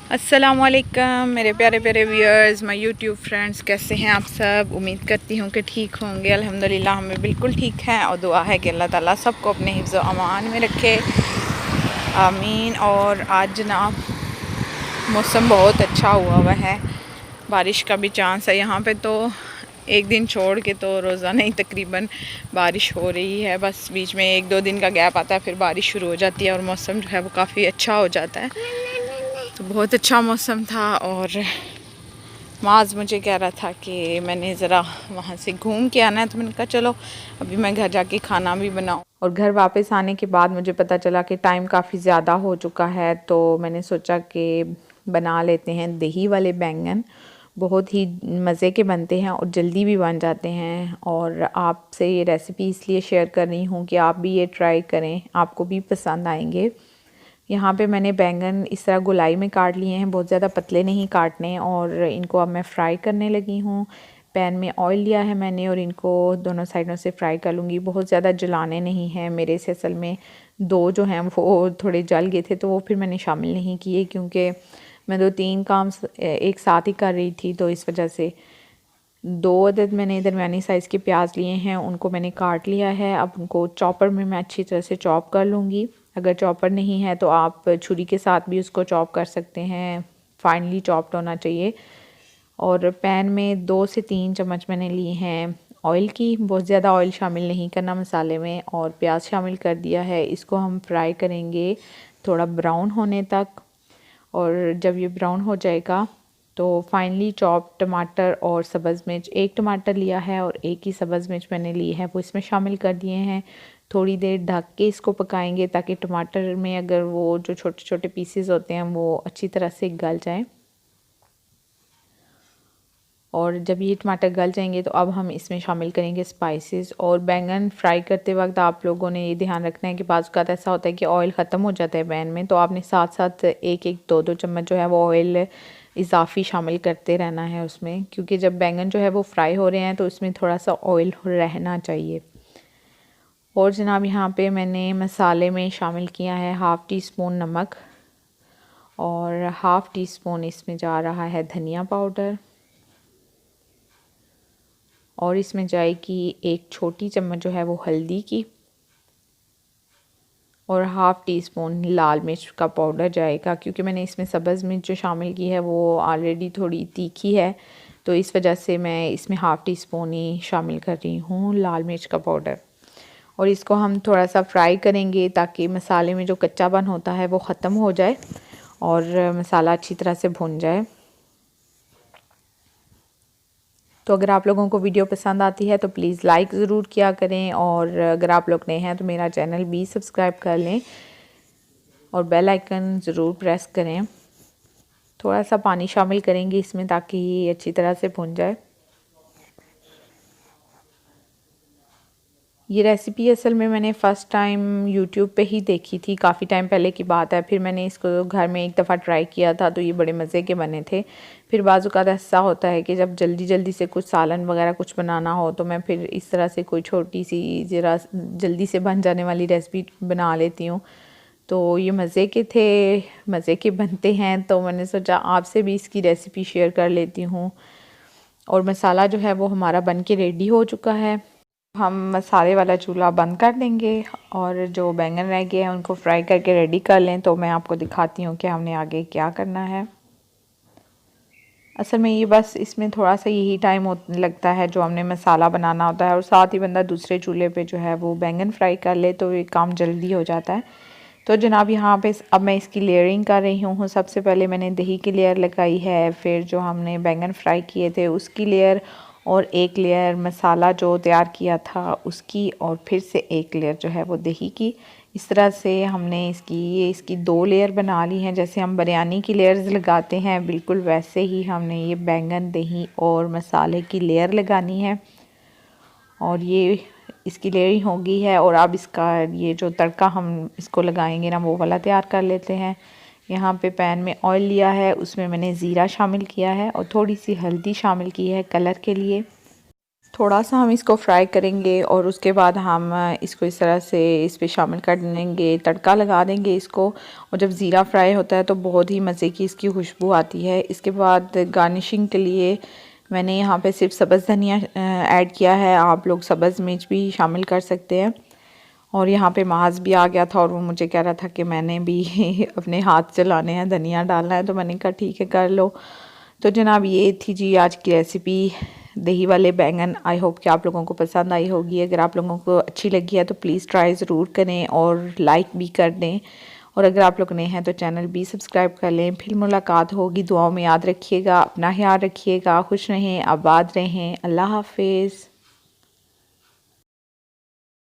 अस्सलामुअलैकुम मेरे प्यारे प्यारे व्यूअर्स, माय यूट्यूब फ्रेंड्स, कैसे हैं आप सब। उम्मीद करती हूँ कि ठीक होंगे। अल्हम्दुलिल्लाह हमें बिल्कुल ठीक हैं और दुआ है कि अल्लाह ताला सबको अपने हिफ्ज़ व अमान में रखे, आमीन। और आज जनाब मौसम बहुत अच्छा हुआ है, बारिश का भी चांस है यहाँ पे। तो एक दिन छोड़ के तो रोज़ाना ही तकरीबन बारिश हो रही है। बस बीच में 1-2 दिन का गैप आता है, फिर बारिश शुरू हो जाती है और मौसम जो है वो काफ़ी अच्छा हो जाता है। तो बहुत अच्छा मौसम था और माज मुझे कह रहा था कि मैंने ज़रा वहाँ से घूम के आना है, तो मैंने कहा चलो अभी मैं घर जाके खाना भी बनाऊँ। और घर वापस आने के बाद मुझे पता चला कि टाइम काफ़ी ज़्यादा हो चुका है, तो मैंने सोचा कि बना लेते हैं दही वाले बैंगन। बहुत ही मज़े के बनते हैं और जल्दी भी बन जाते हैं। और आपसे ये रेसिपी इसलिए शेयर कर रही हूँ कि आप भी ये ट्राई करें, आपको भी पसंद आएंगे। यहाँ पे मैंने बैंगन इस तरह गोलाई में काट लिए हैं, बहुत ज़्यादा पतले नहीं काटने। और इनको अब मैं फ्राई करने लगी हूँ। पैन में ऑयल लिया है मैंने और इनको दोनों साइडों से फ्राई कर लूँगी। बहुत ज़्यादा जलाने नहीं हैं। मेरे से असल में 2 जो हैं वो थोड़े जल गए थे, तो वो फिर मैंने शामिल नहीं किए क्योंकि मैं 2-3 काम एक साथ ही कर रही थी, तो इस वजह से 2 अदद मैंने दरमियानी साइज़ के प्याज लिए हैं, उनको मैंने काट लिया है। अब उनको चॉपर में मैं अच्छी तरह से चॉप कर लूँगी। अगर चॉपर नहीं है तो आप छुरी के साथ भी उसको चॉप कर सकते हैं, फाइनली चॉप्ड होना चाहिए। और पैन में 2 से 3 चम्मच मैंने लिए हैं ऑयल की। बहुत ज़्यादा ऑयल शामिल नहीं करना मसाले में। और प्याज शामिल कर दिया है, इसको हम फ्राई करेंगे थोड़ा ब्राउन होने तक। और जब ये ब्राउन हो जाएगा तो फाइनली चॉप टमाटर और सब्ज़ मिर्च, 1 टमाटर लिया है और 1 ही सब्ज़ मिर्च मैंने ली है, वो इसमें शामिल कर दिए हैं। थोड़ी देर ढक के इसको पकाएंगे ताकि टमाटर में अगर वो जो छोटे छोटे पीसेस होते हैं वो अच्छी तरह से गल जाएं। और जब ये टमाटर गल जाएंगे तो अब हम इसमें शामिल करेंगे स्पाइसेस। और बैंगन फ्राई करते वक्त आप लोगों ने ये ध्यान रखना है कि बाज़ का ऐसा होता है कि ऑयल ख़त्म हो जाता है पैन में, तो आपने साथ साथ 1-1, 2-2 चम्मच जो है वो ऑयल इजाफी शामिल करते रहना है उसमें, क्योंकि जब बैंगन जो है वो फ्राई हो रहे हैं तो इसमें थोड़ा सा ऑयल रहना चाहिए। और जनाब यहाँ पे मैंने मसाले में शामिल किया है 1/2 टी स्पून नमक और 1/2 टी स्पून इसमें जा रहा है धनिया पाउडर। और इसमें जाएगी 1 छोटी चम्मच जो है वो हल्दी की और 1/2 टी स्पून लाल मिर्च का पाउडर जाएगा, क्योंकि मैंने इसमें सब्ज़ मिर्च जो शामिल की है वो ऑलरेडी थोड़ी तीखी है, तो इस वजह से मैं इसमें 1/2 टी स्पून ही शामिल कर रही हूँ लाल मिर्च का पाउडर। और इसको हम थोड़ा सा फ्राई करेंगे ताकि मसाले में जो कच्चापन होता है वो ख़त्म हो जाए और मसाला अच्छी तरह से भुन जाए। तो अगर आप लोगों को वीडियो पसंद आती है तो प्लीज़ लाइक ज़रूर किया करें, और अगर आप लोग नए हैं तो मेरा चैनल भी सब्सक्राइब कर लें और बेल आइकन ज़रूर प्रेस करें। थोड़ा सा पानी शामिल करेंगे इसमें ताकि ये अच्छी तरह से भुन जाए। ये रेसिपी असल में मैंने फ़र्स्ट टाइम यूट्यूब पे ही देखी थी, काफ़ी टाइम पहले की बात है। फिर मैंने इसको घर में एक दफ़ा ट्राई किया था, तो ये बड़े मज़े के बने थे। फिर बाज़-औक़ात ऐसा होता है कि जब जल्दी जल्दी से कुछ सालन वगैरह कुछ बनाना हो तो मैं फिर इस तरह से कोई छोटी सी ज़रा जल्दी से बन जाने वाली रेसिपी बना लेती हूँ। तो ये मज़े के थे, मज़े के बनते हैं, तो मैंने सोचा आपसे भी इसकी रेसिपी शेयर कर लेती हूँ। और मसाला जो है वो हमारा बन के रेडी हो चुका है। हम मसाले वाला चूल्हा बंद कर देंगे और जो बैंगन रह गए हैं उनको फ्राई करके रेडी कर लें। तो मैं आपको दिखाती हूँ कि हमने आगे क्या करना है। असल में ये बस इसमें थोड़ा सा यही टाइम लगता है जो हमने मसाला बनाना होता है, और साथ ही बंदा दूसरे चूल्हे पे जो है वो बैंगन फ्राई कर ले तो ये काम जल्दी हो जाता है। तो जनाब यहाँ पे अब मैं इसकी लेयरिंग कर रही हूँ। सबसे पहले मैंने दही की लेयर लगाई है, फिर जो हमने बैंगन फ्राई किए थे उसकी लेयर, और 1 लेयर मसाला जो तैयार किया था उसकी, और फिर से 1 लेयर जो है वो दही की। इस तरह से हमने इसकी 2 लेयर बना ली हैं। जैसे हम बिरयानी की लेयर्स लगाते हैं बिल्कुल वैसे ही हमने ये बैंगन, दही और मसाले की लेयर लगानी है। और ये इसकी लेयरिंग हो गई है, और अब इसका ये जो तड़का हम इसको लगाएंगे ना वो वाला तैयार कर लेते हैं। यहाँ पे पैन में ऑयल लिया है, उसमें मैंने ज़ीरा शामिल किया है और थोड़ी सी हल्दी शामिल की है कलर के लिए। थोड़ा सा हम इसको फ्राई करेंगे और उसके बाद हम इसको इस तरह से इस पे शामिल कर देंगे, तड़का लगा देंगे इसको। और जब ज़ीरा फ्राई होता है तो बहुत ही मज़े की इसकी खुशबू आती है। इसके बाद गार्निशिंग के लिए मैंने यहाँ पे सिर्फ सब्ज़ धनिया ऐड किया है, आप लोग सब्ज़ मिर्च भी शामिल कर सकते हैं। और यहाँ पे माज भी आ गया था और वो मुझे कह रहा था कि मैंने भी अपने हाथ चलाने हैं, धनिया डालना है, तो मैंने कहा ठीक है कर लो। तो जनाब ये थी जी आज की रेसिपी दही वाले बैंगन। आई होप कि आप लोगों को पसंद आई होगी। अगर आप लोगों को अच्छी लगी है तो प्लीज़ ट्राई ज़रूर करें और लाइक भी कर दें। और अगर आप लोग नए हैं तो चैनल भी सब्सक्राइब कर लें। फिर मुलाकात होगी, दुआओं में याद रखिएगा, अपना ख्याल रखिएगा, खुश रहें, आबाद रहें। अल्लाह हाफिज़।